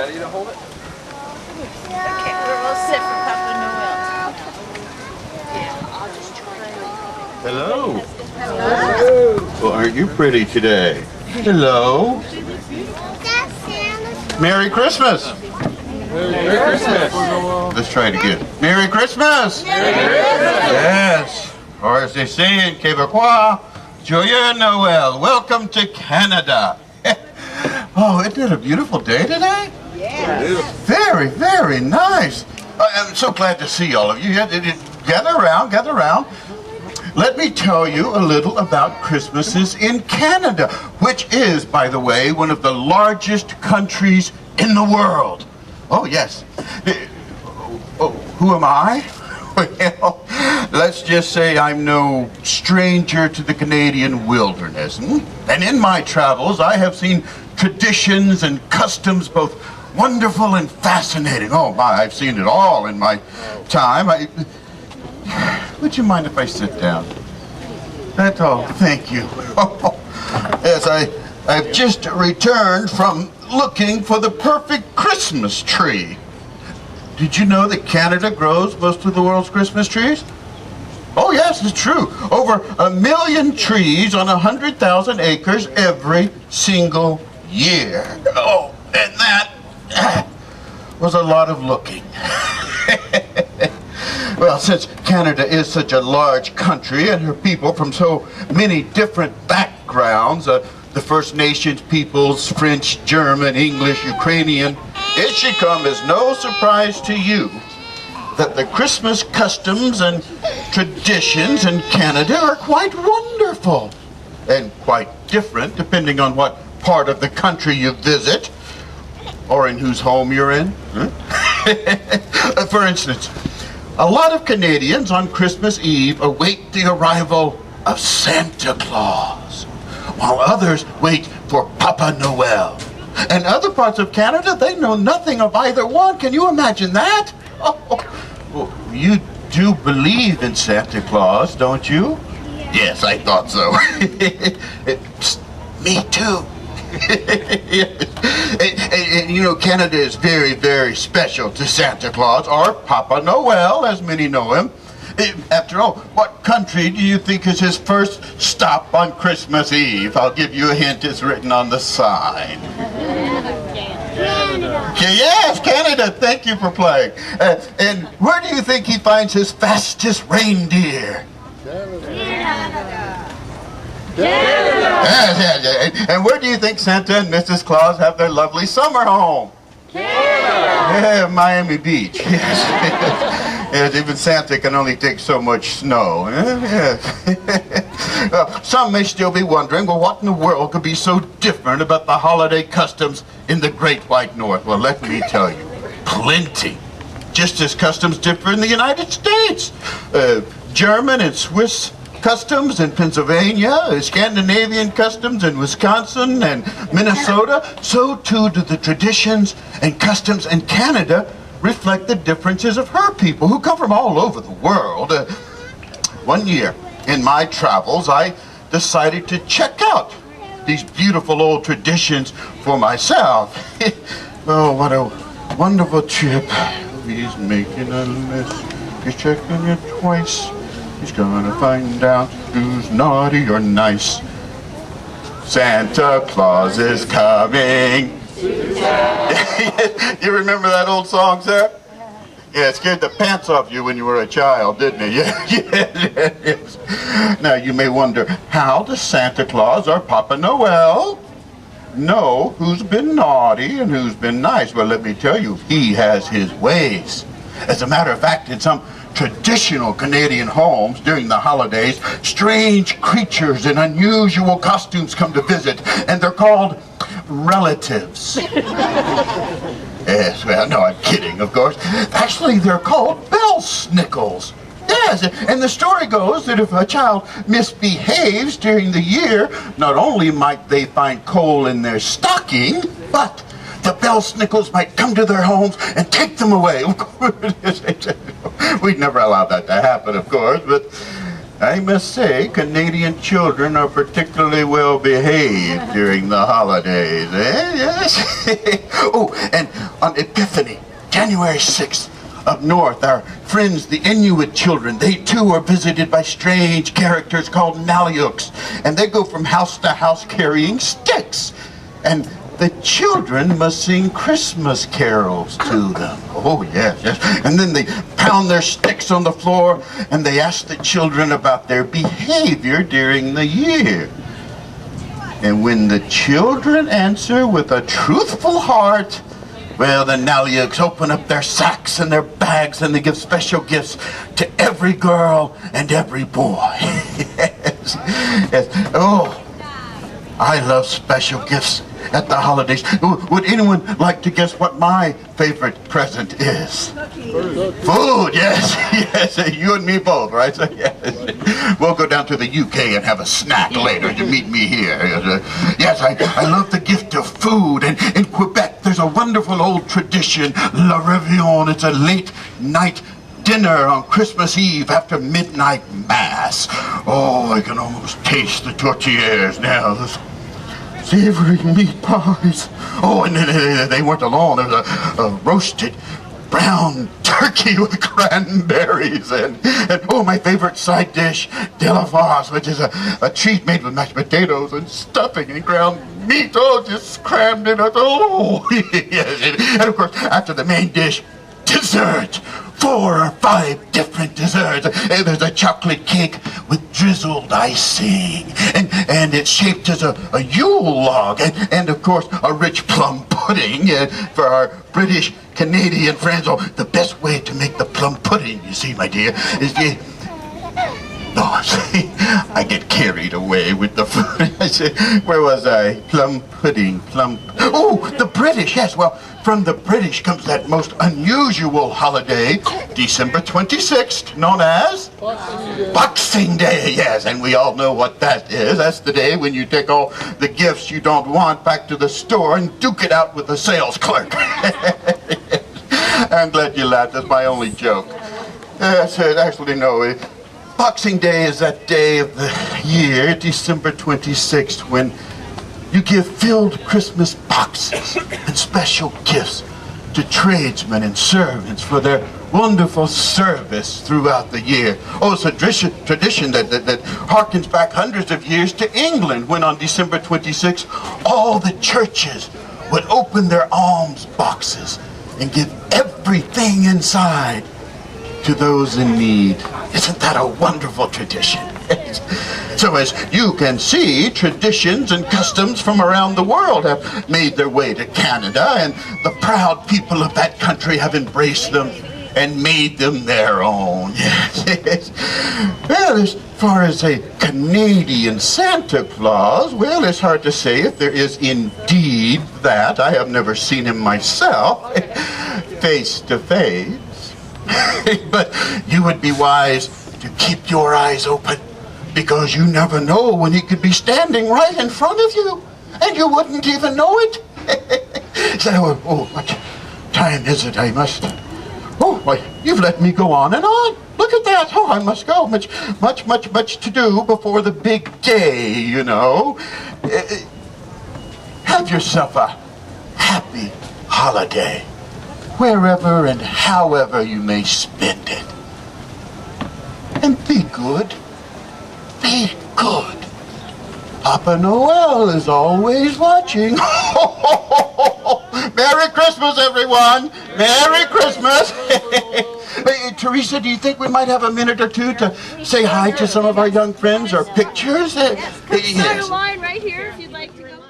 Daddy to hold it? Okay, we're all set for Papa Noel. Hello. Hello. Well, aren't you pretty today? Hello. Merry Christmas. Merry Christmas. Let's try it again. Merry Christmas. Merry Christmas. Yes. Or as they say in Quebecois, Joyeux Noel. Welcome to Canada. Oh, isn't it a beautiful day today? Yes. Very, very nice. I'm so glad to see all of you. Gather around, gather around. Let me tell you a little about Christmases in Canada, which is, by the way, one of the largest countries in the world. Oh, yes. Oh, who am I? Well, let's just say I'm no stranger to the Canadian wilderness. And in my travels, I have seen traditions and customs both wonderful and fascinating. Oh, my, I've seen it all in my time. Would you mind if I sit down? That's all. Thank you. Yes, I've just returned from looking for the perfect Christmas tree. Did you know that Canada grows most of the world's Christmas trees? Oh, yes, it's true. Over 1 million trees on 100,000 acres every single year. Oh, and that was a lot of looking. Well, since Canada is such a large country and her people from so many different backgrounds, the First Nations peoples, French, German, English, Ukrainian, it should come as no surprise to you that the Christmas customs and traditions in Canada are quite wonderful and quite different depending on what part of the country you visit or in whose home you're in. For instance, a lot of Canadians on Christmas Eve await the arrival of Santa Claus, while others wait for Papa Noel. And other parts of Canada, they know nothing of either one. Can you imagine that? Well, you do believe in Santa Claus, don't you? Yes, I thought so. Me too. And you know, Canada is very, very special to Santa Claus, or Papa Noel, as many know him. After all, what country do you think is his first stop on Christmas Eve? I'll give you a hint, it's written on the sign. Canada. Yes, Canada. Thank you for playing. And where do you think he finds his fastest reindeer? Canada. Yes. And where do you think Santa and Mrs. Claus have their lovely summer home? Canada. Yeah, Miami Beach. Yes. Yes, even Santa can only take so much snow. Yes. Some may still be wondering, well, what in the world could be so different about the holiday customs in the Great White North? Well, let me tell you, plenty. Just as customs differ in the United States. German and Swiss customs in Pennsylvania, Scandinavian customs in Wisconsin and Minnesota, so too do the traditions and customs in Canada reflect the differences of her people who come from all over the world. One year in my travels, I decided to check out these beautiful old traditions for myself. Oh, what a wonderful trip. He's making a list. He's checking it twice. He's gonna find out who's naughty or nice. Santa Claus is coming. You remember that old song, sir? Yeah, it scared the pants off you when you were a child, didn't it? Yes. Now, you may wonder, how does Santa Claus or Papa Noel know who's been naughty and who's been nice? Well, let me tell you, he has his ways. As a matter of fact, in some traditional Canadian homes during the holidays, strange creatures in unusual costumes come to visit, and they're called relatives. Yes, well, no, I'm kidding, of course. Actually, they're called bell-snickles. Yes, and the story goes that if a child misbehaves during the year, not only might they find coal in their stocking, but the bell-snickles might come to their homes and take them away. We'd never allow that to happen, of course, but I must say, Canadian children are particularly well behaved during the holidays, eh? Yes. Oh, and on Epiphany, January 6th, up north, our friends, the Inuit children, they too are visited by strange characters called Nalyuks, and they go from house to house carrying sticks. And the children must sing Christmas carols to them. Oh, yes, yes. And then they pound their sticks on the floor, and they ask the children about their behavior during the year. And when the children answer with a truthful heart, well, the Nalyuks open up their sacks and their bags, and they give special gifts to every girl and every boy. Yes, yes. Oh, I love special gifts at the holidays. Would anyone like to guess what my favorite present is? Food, yes, yes. You and me both, right? So, yes. We'll go down to the UK and have a snack later. You meet me here. Yes, I love the gift of food. And in Quebec, there's a wonderful old tradition, La Réveillon. It's a late night dinner on Christmas Eve after midnight mass. Oh, I can almost taste the tortillas now. Those savory meat pies. Oh, and they weren't alone. There was a roasted brown turkey with cranberries and oh, my favorite side dish, de la farce, which is a treat made with mashed potatoes and stuffing and ground meat, oh, just crammed in it. Oh, yes. And of course, after the main dish, dessert. 4 or 5 different desserts. There's a chocolate cake with drizzled icing, and it's shaped as a Yule log, and of course a rich plum pudding for our British Canadian friends. Oh, the best way to make the plum pudding, you see, my dear, is oh, see, I get carried away with the food. I said, where was I? Plum pudding, oh, the British, yes, well, from the British comes that most unusual holiday, December 26th, known as Boxing Day, yes, and we all know what that is. That's the day when you take all the gifts you don't want back to the store and duke it out with the sales clerk. I'm glad you laughed. That's my only joke. Yes, actually, no. Boxing Day is that day of the year, December 26th, when you give filled Christmas boxes and special gifts to tradesmen and servants for their wonderful service throughout the year. Oh, it's a tradition that harkens back hundreds of years to England, when on December 26th, all the churches would open their alms boxes and give everything inside to those in need. Isn't that a wonderful tradition? So as you can see, traditions and customs from around the world have made their way to Canada, and the proud people of that country have embraced them and made them their own. Yes. Well, as far as a Canadian Santa Claus, well, it's hard to say if there is indeed that. I have never seen him myself, face to face. But you would be wise to keep your eyes open, because you never know when he could be standing right in front of you, and you wouldn't even know it. So, oh, what time is it? I must... Oh, why, you've let me go on and on. Look at that. Oh, I must go. Much to do before the big day, you know. Have yourself a happy holiday, wherever and however you may spend it. And be good. Be good. Papa Noel is always watching. Merry Christmas, everyone. Merry Christmas. Hey, Teresa, do you think we might have a minute or two to say hi to some of our young friends or pictures? Yes. Start a line right here if you'd like to go.